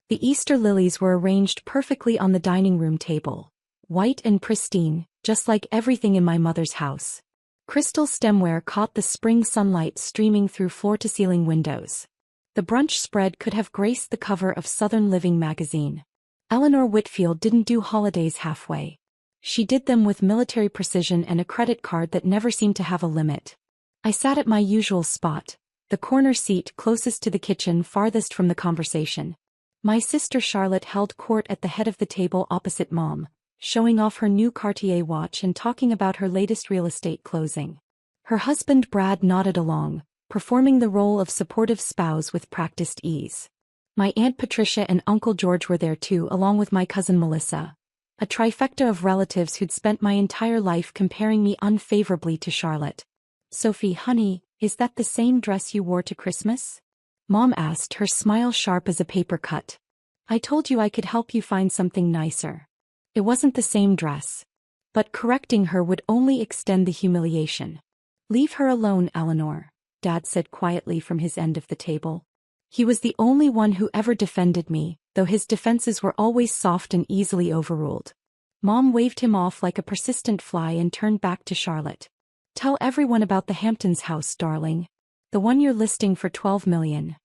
The Easter lilies were arranged perfectly on the dining room table, white and pristine, just like everything in my mother's house. Crystal stemware caught the spring sunlight streaming through floor-to-ceiling windows. The brunch spread could have graced the cover of Southern Living magazine. Eleanor Whitfield didn't do holidays halfway. She did them with military precision and a credit card that never seemed to have a limit. I sat at my usual spot, the corner seat closest to the kitchen, farthest from the conversation. My sister Charlotte held court at the head of the table opposite Mom, showing off her new Cartier watch and talking about her latest real estate closing. Her husband Brad nodded along, performing the role of supportive spouse with practiced ease. My Aunt Patricia and Uncle George were there too, along with my cousin Melissa, a trifecta of relatives who'd spent my entire life comparing me unfavorably to Charlotte. "Sophie, honey, is that the same dress you wore to Christmas?" Mom asked, her smile sharp as a paper cut. "I told you I could help you find something nicer." It wasn't the same dress. But correcting her would only extend the humiliation. "Leave her alone, Eleanor," Dad said quietly from his end of the table. He was the only one who ever defended me, though his defenses were always soft and easily overruled. Mom waved him off like a persistent fly and turned back to Charlotte. "Tell everyone about the Hamptons house, darling. The one you're listing for $12 million.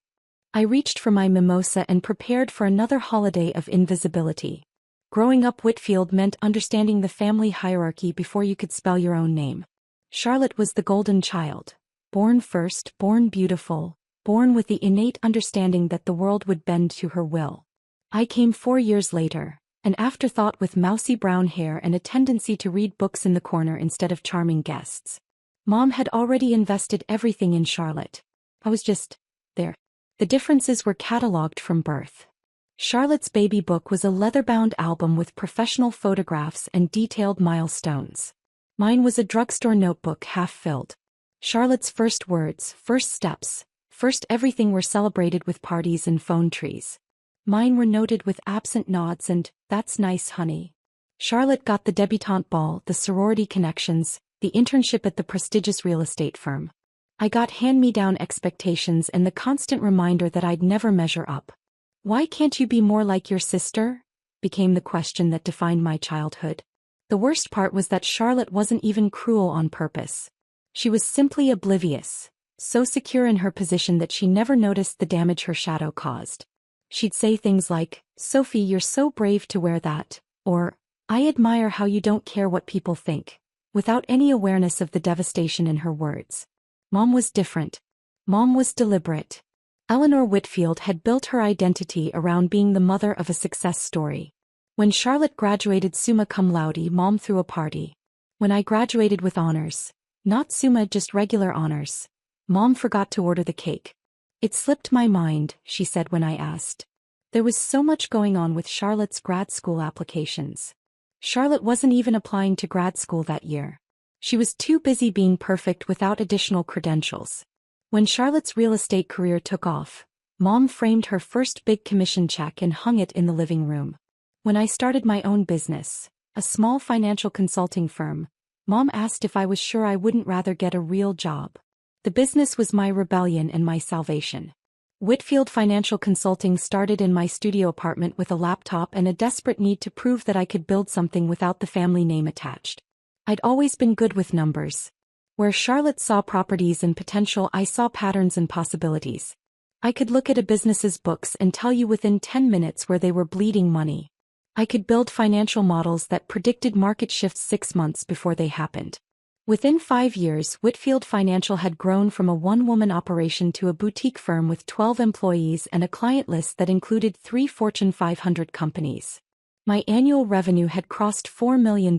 I reached for my mimosa and prepared for another holiday of invisibility. Growing up Whitfield meant understanding the family hierarchy before you could spell your own name. Charlotte was the golden child. Born first, born beautiful, born with the innate understanding that the world would bend to her will. I came 4 years later, an afterthought with mousy brown hair and a tendency to read books in the corner instead of charming guests. Mom had already invested everything in Charlotte. I was just there. The differences were catalogued from birth. Charlotte's baby book was a leather-bound album with professional photographs and detailed milestones. Mine was a drugstore notebook half-filled. Charlotte's first words, first steps, first everything were celebrated with parties and phone trees. Mine were noted with absent nods and, "That's nice, honey." Charlotte got the debutante ball, the sorority connections, the internship at the prestigious real estate firm. I got hand-me-down expectations and the constant reminder that I'd never measure up. "Why can't you be more like your sister?" became the question that defined my childhood. The worst part was that Charlotte wasn't even cruel on purpose. She was simply oblivious, so secure in her position that she never noticed the damage her shadow caused. She'd say things like, "Sophie, you're so brave to wear that," or, "I admire how you don't care what people think," without any awareness of the devastation in her words. Mom was different. Mom was deliberate. Eleanor Whitfield had built her identity around being the mother of a success story. When Charlotte graduated summa cum laude, Mom threw a party. When I graduated with honors, not summa, just regular honors, Mom forgot to order the cake. "It slipped my mind," she said when I asked. There was so much going on with Charlotte's grad school applications. Charlotte wasn't even applying to grad school that year. She was too busy being perfect without additional credentials. When Charlotte's real estate career took off, Mom framed her first big commission check and hung it in the living room. When I started my own business, a small financial consulting firm, Mom asked if I was sure I wouldn't rather get a real job. The business was my rebellion and my salvation. Whitfield Financial Consulting started in my studio apartment with a laptop and a desperate need to prove that I could build something without the family name attached. I'd always been good with numbers. Where Charlotte saw properties and potential, I saw patterns and possibilities. I could look at a business's books and tell you within 10 minutes where they were bleeding money. I could build financial models that predicted market shifts 6 months before they happened. Within 5 years, Whitfield Financial had grown from a one-woman operation to a boutique firm with 12 employees and a client list that included 3 Fortune 500 companies. My annual revenue had crossed $4 million.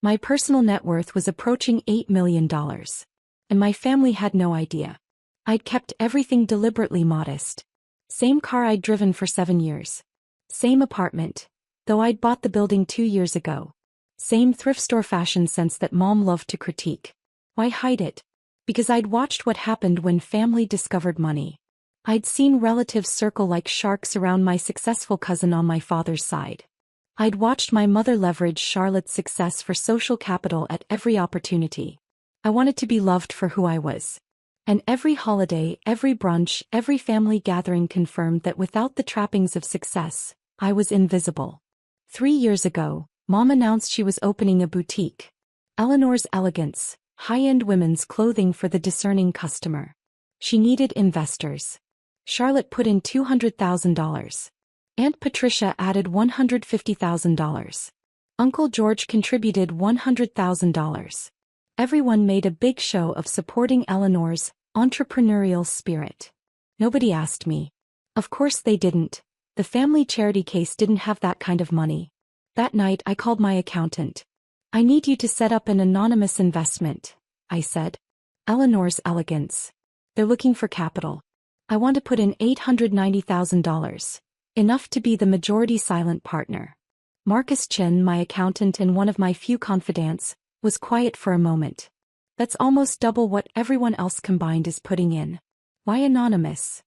My personal net worth was approaching $8 million. And my family had no idea. I'd kept everything deliberately modest. Same car I'd driven for 7 years. Same apartment, though I'd bought the building 2 years ago. Same thrift store fashion sense that Mom loved to critique. Why hide it? Because I'd watched what happened when family discovered money. I'd seen relatives circle like sharks around my successful cousin on my father's side. I'd watched my mother leverage Charlotte's success for social capital at every opportunity. I wanted to be loved for who I was. And every holiday, every brunch, every family gathering confirmed that without the trappings of success, I was invisible. 3 years ago, Mom announced she was opening a boutique. Eleanor's Elegance, high-end women's clothing for the discerning customer. She needed investors. Charlotte put in $200,000. Aunt Patricia added $150,000. Uncle George contributed $100,000. Everyone made a big show of supporting Eleanor's entrepreneurial spirit. Nobody asked me. Of course they didn't. The family charity case didn't have that kind of money. That night I called my accountant. "I need you to set up an anonymous investment," I said. "Eleanor's Elegance. They're looking for capital. I want to put in $890,000. Enough to be the majority silent partner." Marcus Chin, my accountant and one of my few confidants, was quiet for a moment. "That's almost double what everyone else combined is putting in." "Why anonymous?"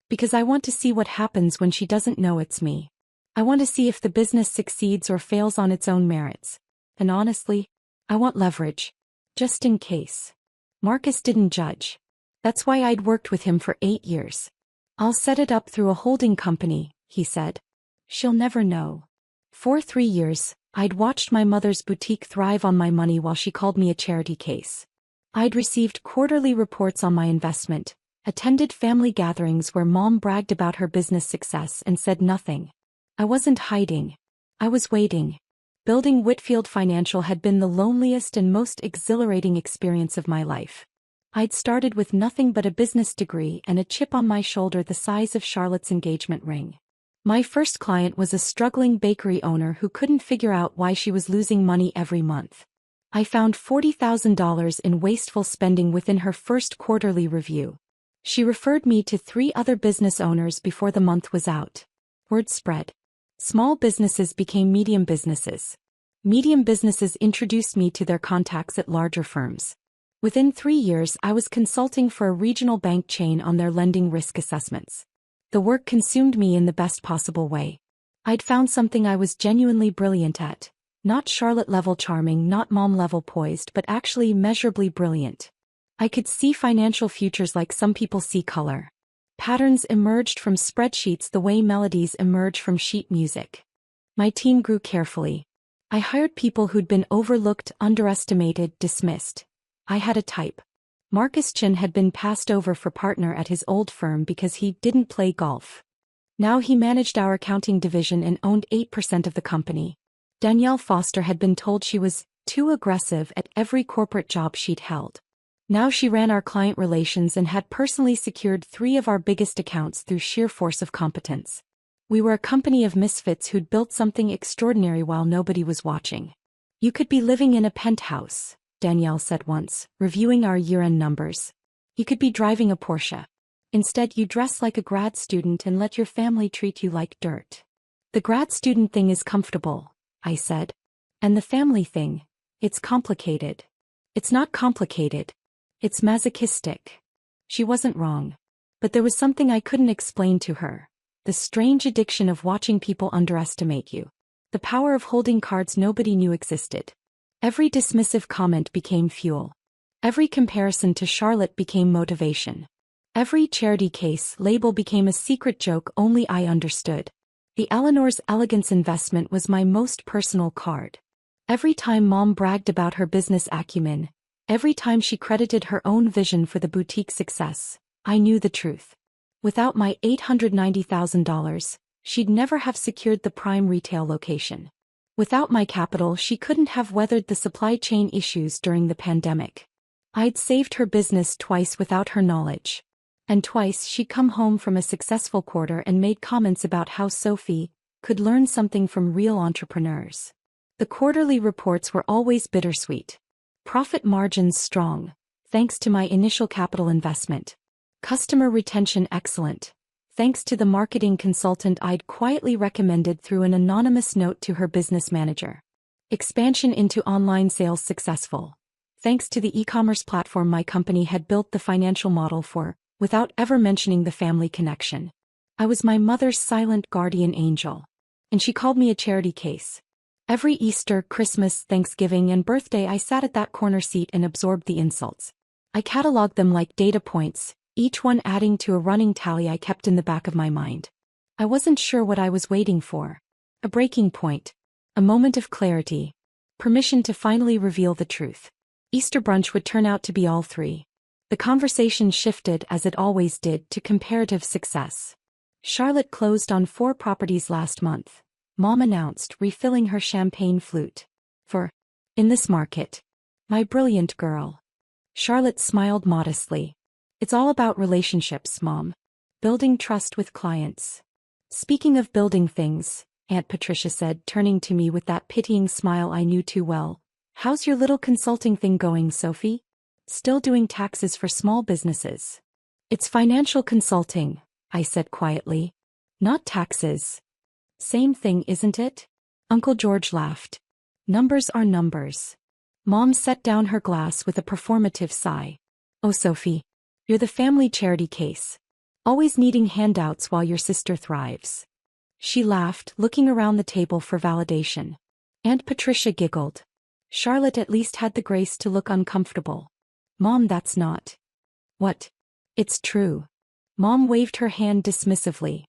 "Because I want to see what happens when she doesn't know it's me. I want to see if the business succeeds or fails on its own merits. And honestly, I want leverage. Just in case." Marcus didn't judge. That's why I'd worked with him for 8 years. "I'll set it up through a holding company," he said. "She'll never know." For 3 years, I'd watched my mother's boutique thrive on my money while she called me a charity case. I'd received quarterly reports on my investment, attended family gatherings where Mom bragged about her business success and said nothing. I wasn't hiding. I was waiting. Building Whitfield Financial had been the loneliest and most exhilarating experience of my life. I'd started with nothing but a business degree and a chip on my shoulder the size of Charlotte's engagement ring. My first client was a struggling bakery owner who couldn't figure out why she was losing money every month. I found $40,000 in wasteful spending within her first quarterly review. She referred me to 3 other business owners before the month was out. Word spread. Small businesses became medium businesses. Medium businesses introduced me to their contacts at larger firms. Within 3 years, I was consulting for a regional bank chain on their lending risk assessments. The work consumed me in the best possible way. I'd found something I was genuinely brilliant at. Not Charlotte-level charming, not Mom-level poised, but actually measurably brilliant. I could see financial futures like some people see color. Patterns emerged from spreadsheets the way melodies emerge from sheet music. My team grew carefully. I hired people who'd been overlooked, underestimated, dismissed. I had a type. Marcus Chin had been passed over for partner at his old firm because he didn't play golf. Now he managed our accounting division and owned 8% of the company. Danielle Foster had been told she was too aggressive at every corporate job she'd held. Now she ran our client relations and had personally secured 3 of our biggest accounts through sheer force of competence. We were a company of misfits who'd built something extraordinary while nobody was watching. "You could be living in a penthouse," Danielle said once, reviewing our year-end numbers. "You could be driving a Porsche. Instead, you dress like a grad student and let your family treat you like dirt." "The grad student thing is comfortable," I said. "And the family thing, it's complicated." "It's not complicated. It's masochistic." She wasn't wrong. But there was something I couldn't explain to her. The strange addiction of watching people underestimate you. The power of holding cards nobody knew existed. Every dismissive comment became fuel. Every comparison to Charlotte became motivation. Every charity case label became a secret joke only I understood. The Eleanor's Elegance investment was my most personal card. Every time Mom bragged about her business acumen, every time she credited her own vision for the boutique success, I knew the truth. Without my $890,000, she'd never have secured the prime retail location. Without my capital, she couldn't have weathered the supply chain issues during the pandemic. I'd saved her business twice without her knowledge. And twice she'd come home from a successful quarter and made comments about how Sophie could learn something from real entrepreneurs. The quarterly reports were always bittersweet. Profit margins strong, thanks to my initial capital investment. Customer retention excellent, thanks to the marketing consultant I'd quietly recommended through an anonymous note to her business manager. Expansion into online sales successful, thanks to the e-commerce platform my company had built the financial model for, without ever mentioning the family connection. I was my mother's silent guardian angel. And she called me a charity case. Every Easter, Christmas, Thanksgiving, and birthday I sat at that corner seat and absorbed the insults. I cataloged them like data points, each one adding to a running tally I kept in the back of my mind. I wasn't sure what I was waiting for. A breaking point. A moment of clarity. Permission to finally reveal the truth. Easter brunch would turn out to be all three. The conversation shifted, as it always did, to comparative success. Charlotte closed on 4 properties last month, Mom announced, refilling her champagne flute. In this market. My brilliant girl. Charlotte smiled modestly. It's all about relationships, Mom. Building trust with clients. Speaking of building things, Aunt Patricia said, turning to me with that pitying smile I knew too well. How's your little consulting thing going, Sophie? Still doing taxes for small businesses? It's financial consulting, I said quietly. Not taxes. Same thing, isn't it? Uncle George laughed. Numbers are numbers. Mom set down her glass with a performative sigh. Oh, Sophie. You're the family charity case. Always needing handouts while your sister thrives. She laughed, looking around the table for validation. Aunt Patricia giggled. Charlotte at least had the grace to look uncomfortable. Mom, that's not. What? It's true. Mom waved her hand dismissively.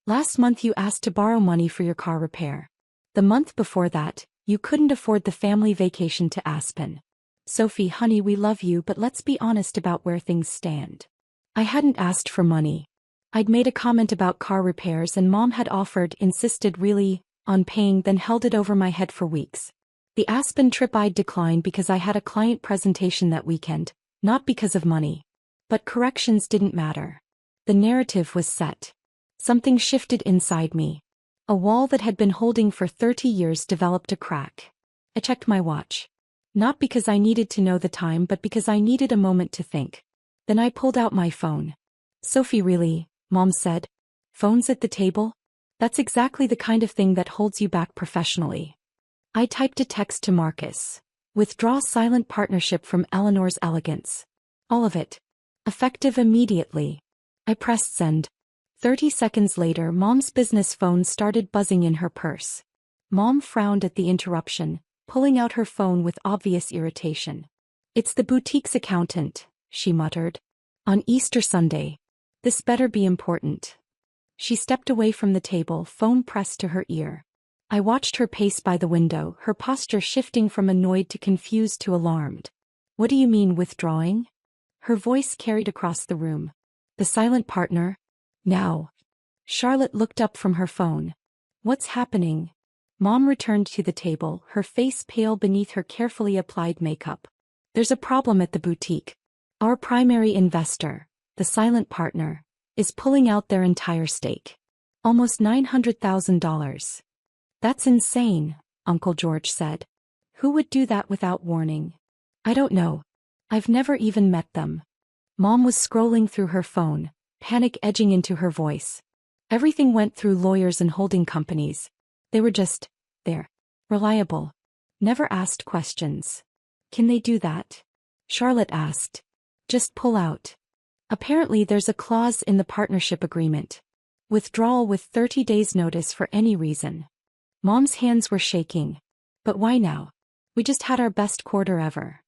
Last month you asked to borrow money for your car repair. The month before that, you couldn't afford the family vacation to Aspen. Sophie, honey, we love you, but let's be honest about where things stand. I hadn't asked for money. I'd made a comment about car repairs and Mom had offered, insisted really, on paying, then held it over my head for weeks. The Aspen trip I'd declined because I had a client presentation that weekend, not because of money. But corrections didn't matter. The narrative was set. Something shifted inside me. A wall that had been holding for 30 years developed a crack. I checked my watch. Not because I needed to know the time, but because I needed a moment to think. Then I pulled out my phone. Sophie, really? Mom said. Phones at the table? That's exactly the kind of thing that holds you back professionally. I typed a text to Marcus. Withdraw silent partnership from Eleanor's Elegance. All of it. Effective immediately. I pressed send. 30 seconds later, Mom's business phone started buzzing in her purse. Mom frowned at the interruption, pulling out her phone with obvious irritation. It's the boutique's accountant, she muttered. On Easter Sunday. This better be important. She stepped away from the table, phone pressed to her ear. I watched her pace by the window, her posture shifting from annoyed to confused to alarmed. What do you mean, withdrawing? Her voice carried across the room. The silent partner? Now. Charlotte looked up from her phone. What's happening? Mom returned to the table, her face pale beneath her carefully applied makeup. There's a problem at the boutique. Our primary investor, the silent partner, is pulling out their entire stake. Almost $900,000. That's insane, Uncle George said. Who would do that without warning? I don't know. I've never even met them. Mom was scrolling through her phone, panic edging into her voice. Everything went through lawyers and holding companies. They were just there. Reliable. Never asked questions. Can they do that? Charlotte asked. Just pull out. Apparently there's a clause in the partnership agreement. Withdrawal with 30 days notice for any reason. Mom's hands were shaking. But why now? We just had our best quarter ever.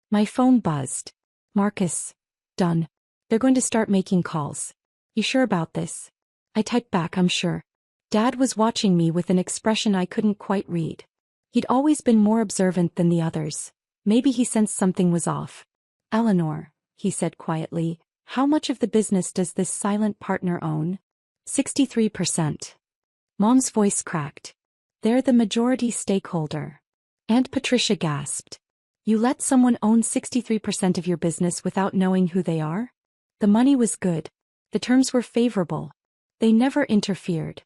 My phone buzzed. Marcus. Done. They're going to start making calls. You sure about this? I typed back, I'm sure. Dad was watching me with an expression I couldn't quite read. He'd always been more observant than the others. Maybe he sensed something was off. Eleanor, he said quietly, how much of the business does this silent partner own? 63%. Mom's voice cracked. They're the majority stakeholder. Aunt Patricia gasped. You let someone own 63% of your business without knowing who they are? The money was good. The terms were favorable. They never interfered.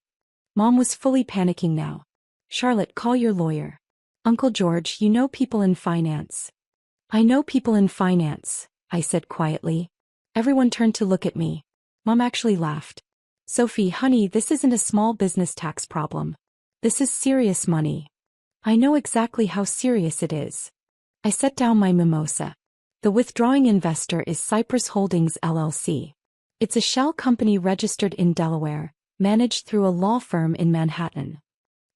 Mom was fully panicking now. Charlotte, call your lawyer. Uncle George, you know people in finance. I know people in finance, I said quietly. Everyone turned to look at me. Mom actually laughed. Sophie, honey, this isn't a small business tax problem. This is serious money. I know exactly how serious it is. I set down my mimosa. The withdrawing investor is Cypress Holdings LLC. It's a shell company registered in Delaware, managed through a law firm in Manhattan.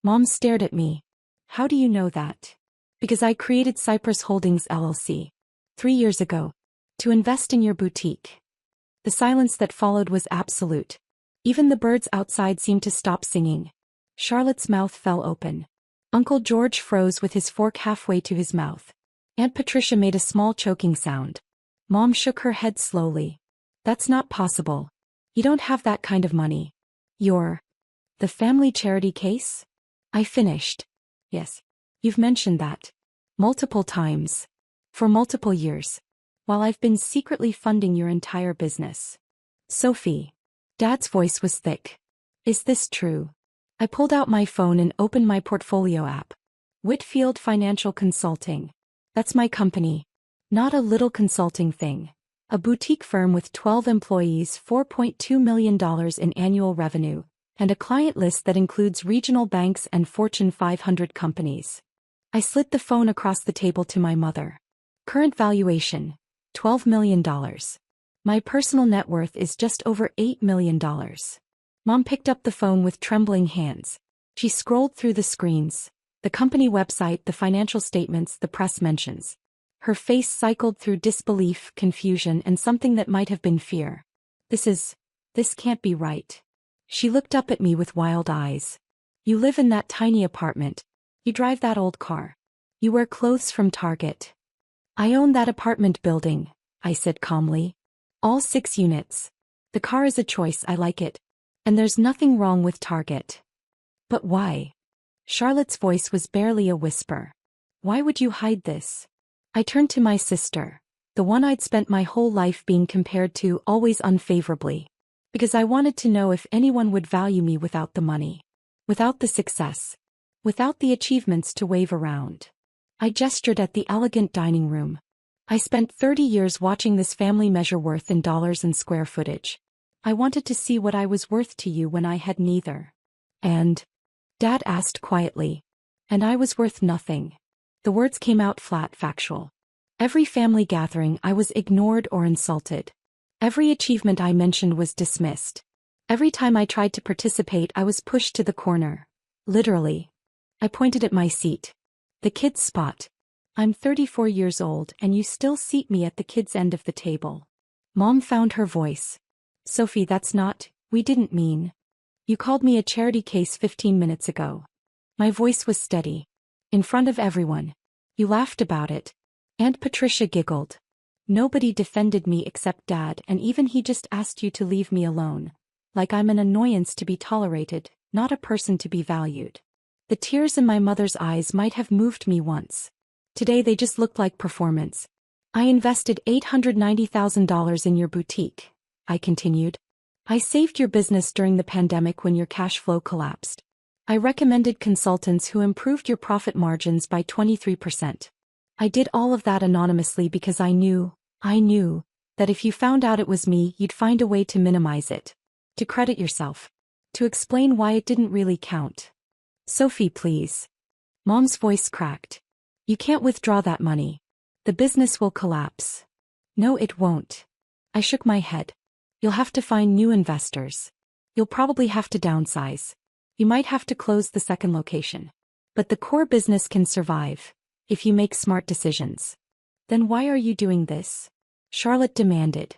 Mom stared at me. How do you know that? Because I created Cypress Holdings LLC. 3 years ago. To invest in your boutique. The silence that followed was absolute. Even the birds outside seemed to stop singing. Charlotte's mouth fell open. Uncle George froze with his fork halfway to his mouth. Aunt Patricia made a small choking sound. Mom shook her head slowly. That's not possible. You don't have that kind of money. You're the family charity case? I finished. Yes. You've mentioned that. Multiple times. For multiple years. While I've been secretly funding your entire business. Sophie. Dad's voice was thick. Is this true? I pulled out my phone and opened my portfolio app. Whitfield Financial Consulting. That's my company. Not a little consulting thing. A boutique firm with 12 employees, $4.2 million in annual revenue, and a client list that includes regional banks and Fortune 500 companies. I slid the phone across the table to my mother. Current valuation, $12 million. My personal net worth is just over $8 million. Mom picked up the phone with trembling hands. She scrolled through the screens, the company website, the financial statements, the press mentions. Her face cycled through disbelief, confusion, and something that might have been fear. This can't be right. She looked up at me with wild eyes. You live in that tiny apartment. You drive that old car. You wear clothes from Target. I own that apartment building, I said calmly. All 6 units. The car is a choice, I like it. And there's nothing wrong with Target. But why? Charlotte's voice was barely a whisper. Why would you hide this? I turned to my sister, the one I'd spent my whole life being compared to, always unfavorably. Because I wanted to know if anyone would value me without the money. Without the success. Without the achievements to wave around. I gestured at the elegant dining room. I spent 30 years watching this family measure worth in dollars and square footage. I wanted to see what I was worth to you when I had neither. And? Dad asked quietly. And I was worth nothing. The words came out flat, factual. Every family gathering I was ignored or insulted. Every achievement I mentioned was dismissed. Every time I tried to participate I was pushed to the corner. Literally. I pointed at my seat. The kids' spot. I'm 34 years old and you still seat me at the kids' end of the table. Mom found her voice. Sophie, that's not, we didn't mean. You called me a charity case 15 minutes ago. My voice was steady. In front of everyone. You laughed about it. Aunt Patricia giggled. Nobody defended me except Dad, and even he just asked you to leave me alone. Like I'm an annoyance to be tolerated, not a person to be valued. The tears in my mother's eyes might have moved me once. Today they just looked like performance. I invested $890,000 in your boutique, I continued. I saved your business during the pandemic when your cash flow collapsed. I recommended consultants who improved your profit margins by 23%. I did all of that anonymously because I knew, that if you found out it was me, you'd find a way to minimize it. To credit yourself. To explain why it didn't really count. Sophie, please. Mom's voice cracked. You can't withdraw that money. The business will collapse. No, it won't. I shook my head. You'll have to find new investors. You'll probably have to downsize. You might have to close the second location. But the core business can survive, if you make smart decisions. Then why are you doing this? Charlotte demanded.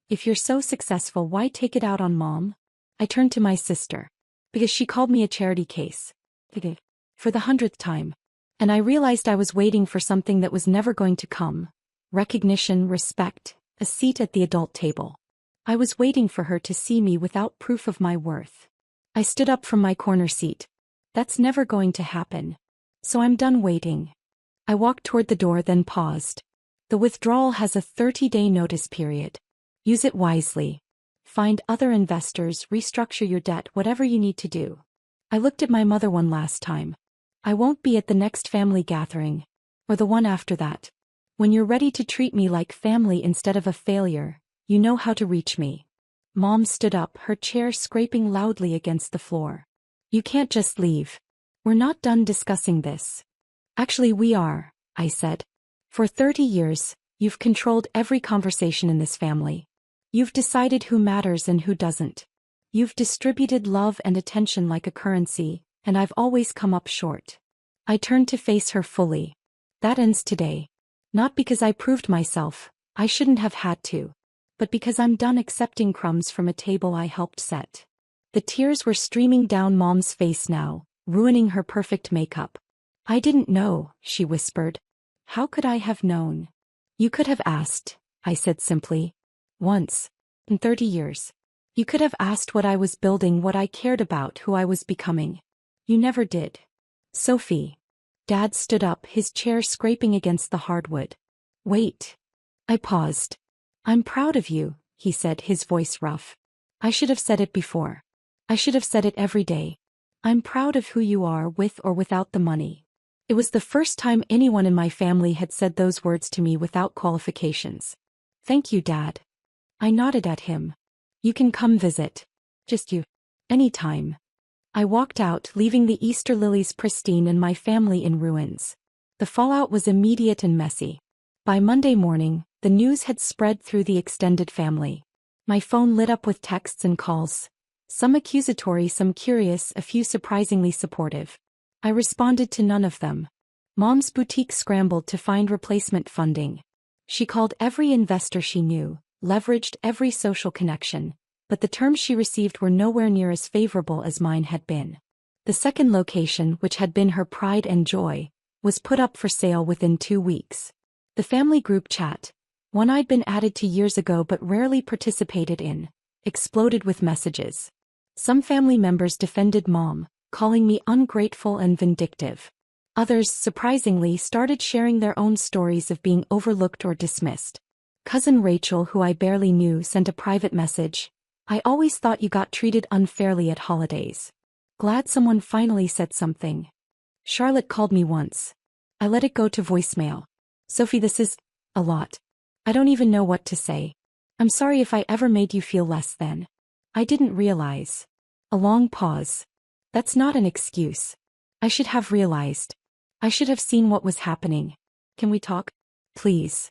If you're so successful, why take it out on Mom? I turned to my sister. Because she called me a charity case. For the 100th time. And I realized I was waiting for something that was never going to come. Recognition, respect, a seat at the adult table. I was waiting for her to see me without proof of my worth. I stood up from my corner seat. That's never going to happen. So I'm done waiting. I walked toward the door, then paused. The withdrawal has a 30-day notice period. Use it wisely. Find other investors, restructure your debt, whatever you need to do. I looked at my mother one last time. I won't be at the next family gathering. Or the one after that. When you're ready to treat me like family instead of a failure, you know how to reach me. Mom stood up, her chair scraping loudly against the floor. You can't just leave. We're not done discussing this. Actually, we are, I said. For 30 years, you've controlled every conversation in this family. You've decided who matters and who doesn't. You've distributed love and attention like a currency, and I've always come up short. I turned to face her fully. That ends today. Not because I proved myself, I shouldn't have had to. But because I'm done accepting crumbs from a table I helped set. The tears were streaming down Mom's face now, ruining her perfect makeup. I didn't know, she whispered. How could I have known? You could have asked, I said simply. Once. In 30 years. You could have asked what I was building, what I cared about, who I was becoming. You never did. Sophie. Dad stood up, his chair scraping against the hardwood. Wait. I paused. I'm proud of you, he said, his voice rough. I should have said it before. I should have said it every day. I'm proud of who you are, with or without the money. It was the first time anyone in my family had said those words to me without qualifications. Thank you, Dad. I nodded at him. You can come visit. Just you. Anytime. I walked out, leaving the Easter lilies pristine and my family in ruins. The fallout was immediate and messy. By Monday morning, the news had spread through the extended family. My phone lit up with texts and calls. Some accusatory, some curious, a few surprisingly supportive. I responded to none of them. Mom's boutique scrambled to find replacement funding. She called every investor she knew, leveraged every social connection, but the terms she received were nowhere near as favorable as mine had been. The second location, which had been her pride and joy, was put up for sale within 2 weeks. The family group chat, one I'd been added to years ago but rarely participated in, exploded with messages. Some family members defended Mom, calling me ungrateful and vindictive. Others, surprisingly, started sharing their own stories of being overlooked or dismissed. Cousin Rachel, who I barely knew, sent a private message. I always thought you got treated unfairly at holidays. Glad someone finally said something. Charlotte called me once. I let it go to voicemail. Sophie, this is a lot. I don't even know what to say. I'm sorry if I ever made you feel less than. I didn't realize. A long pause. That's not an excuse. I should have realized. I should have seen what was happening. Can we talk? Please.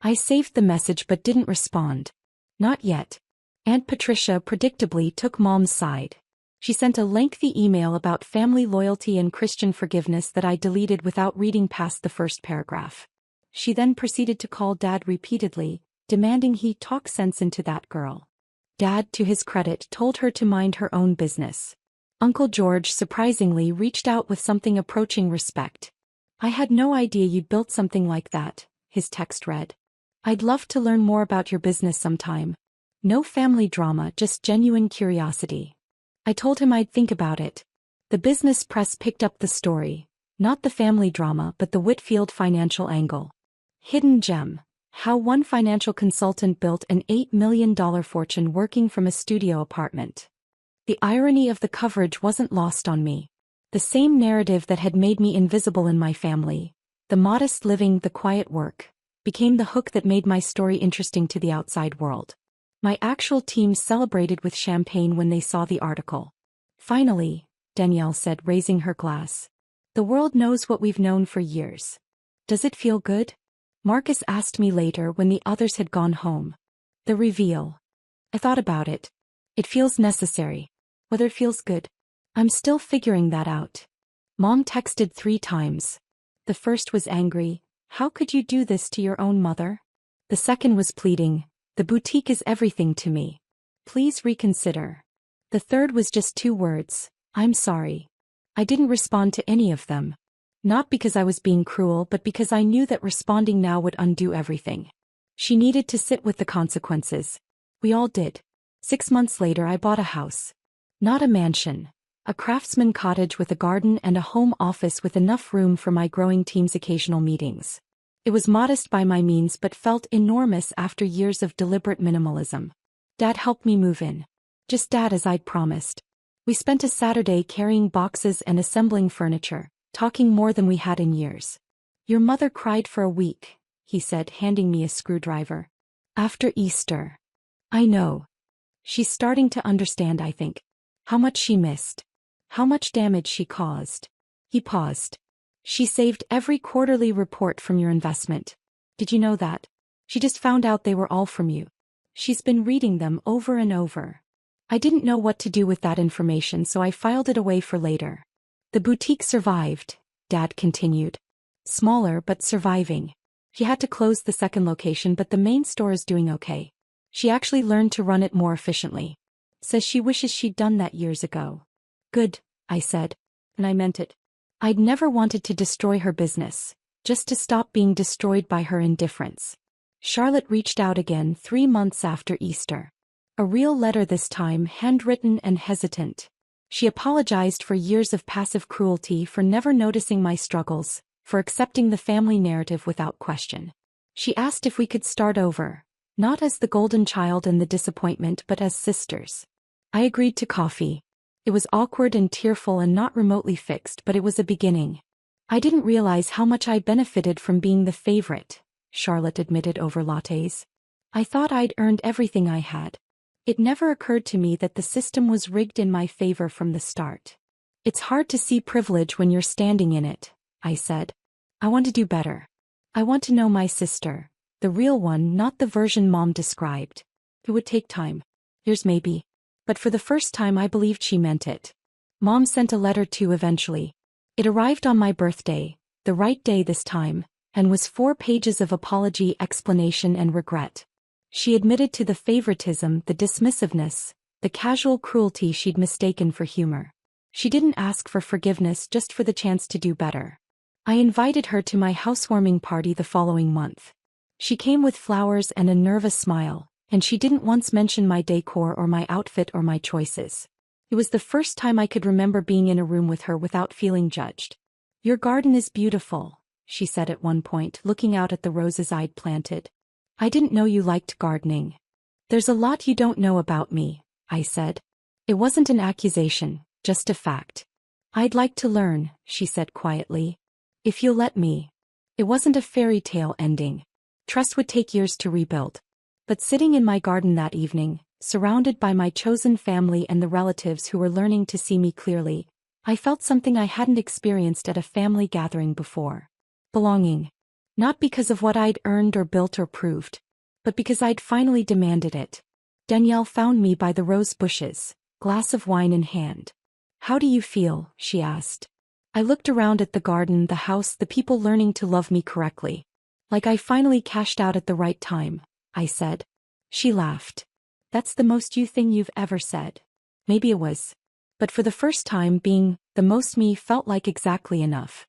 I saved the message but didn't respond. Not yet. Aunt Patricia predictably took Mom's side. She sent a lengthy email about family loyalty and Christian forgiveness that I deleted without reading past the first paragraph. She then proceeded to call Dad repeatedly, demanding he talk sense into that girl. Dad, to his credit, told her to mind her own business. Uncle George surprisingly reached out with something approaching respect. I had no idea you'd built something like that, his text read. I'd love to learn more about your business sometime. No family drama, just genuine curiosity. I told him I'd think about it. The business press picked up the story, not the family drama but the Whitfield financial angle. Hidden gem. How one financial consultant built an $8 million fortune working from a studio apartment. The irony of the coverage wasn't lost on me. The same narrative that had made me invisible in my family, the modest living, the quiet work, became the hook that made my story interesting to the outside world. My actual team celebrated with champagne when they saw the article. Finally, Danielle said, raising her glass. The world knows what we've known for years. Does it feel good? Marcus asked me later when the others had gone home. The reveal. I thought about it. It feels necessary. Whether it feels good, I'm still figuring that out. Mom texted 3 times. The first was angry. How could you do this to your own mother? The second was pleading. The boutique is everything to me. Please reconsider. The third was just 2 words. I'm sorry. I didn't respond to any of them. Not because I was being cruel but because I knew that responding now would undo everything. She needed to sit with the consequences. We all did. 6 months later I bought a house. Not a mansion. A craftsman cottage with a garden and a home office with enough room for my growing team's occasional meetings. It was modest by my means but felt enormous after years of deliberate minimalism. Dad helped me move in. Just Dad, as I'd promised. We spent a Saturday carrying boxes and assembling furniture, talking more than we had in years. Your mother cried for a week, he said, handing me a screwdriver. After Easter. I know. She's starting to understand, I think. How much she missed. How much damage she caused. He paused. She saved every quarterly report from your investment. Did you know that? She just found out they were all from you. She's been reading them over and over. I didn't know what to do with that information, so I filed it away for later. The boutique survived, Dad continued. Smaller but surviving. She had to close the second location, but the main store is doing okay. She actually learned to run it more efficiently. Says she wishes she'd done that years ago. Good, I said. And I meant it. I'd never wanted to destroy her business, just to stop being destroyed by her indifference. Charlotte reached out again 3 months after Easter. A real letter this time, handwritten and hesitant. She apologized for years of passive cruelty, for never noticing my struggles, for accepting the family narrative without question. She asked if we could start over, not as the golden child and the disappointment, but as sisters. I agreed to coffee. It was awkward and tearful and not remotely fixed, but it was a beginning. I didn't realize how much I benefited from being the favorite, Charlotte admitted over lattes. I thought I'd earned everything I had. It never occurred to me that the system was rigged in my favor from the start. It's hard to see privilege when you're standing in it, I said. I want to do better. I want to know my sister, the real one, not the version Mom described. It would take time. Years maybe. But for the first time I believed she meant it. Mom sent a letter too eventually. It arrived on my birthday, the right day this time, and was 4 pages of apology, explanation and regret. She admitted to the favoritism, the dismissiveness, the casual cruelty she'd mistaken for humor. She didn't ask for forgiveness, just for the chance to do better. I invited her to my housewarming party the following month. She came with flowers and a nervous smile, and she didn't once mention my decor or my outfit or my choices. It was the first time I could remember being in a room with her without feeling judged. "Your garden is beautiful," she said at one point, looking out at the roses I'd planted. "I didn't know you liked gardening." "There's a lot you don't know about me," I said. It wasn't an accusation, just a fact. "I'd like to learn," she said quietly. "If you'll let me." It wasn't a fairy tale ending. Trust would take years to rebuild. But sitting in my garden that evening, surrounded by my chosen family and the relatives who were learning to see me clearly, I felt something I hadn't experienced at a family gathering before. Belonging. Not because of what I'd earned or built or proved, but because I'd finally demanded it. Danielle found me by the rose bushes, glass of wine in hand. "How do you feel?" she asked. I looked around at the garden, the house, the people learning to love me correctly. "Like I finally cashed out at the right time," I said. She laughed. "That's the most you thing you've ever said." Maybe it was. But for the first time, being the most me felt like exactly enough.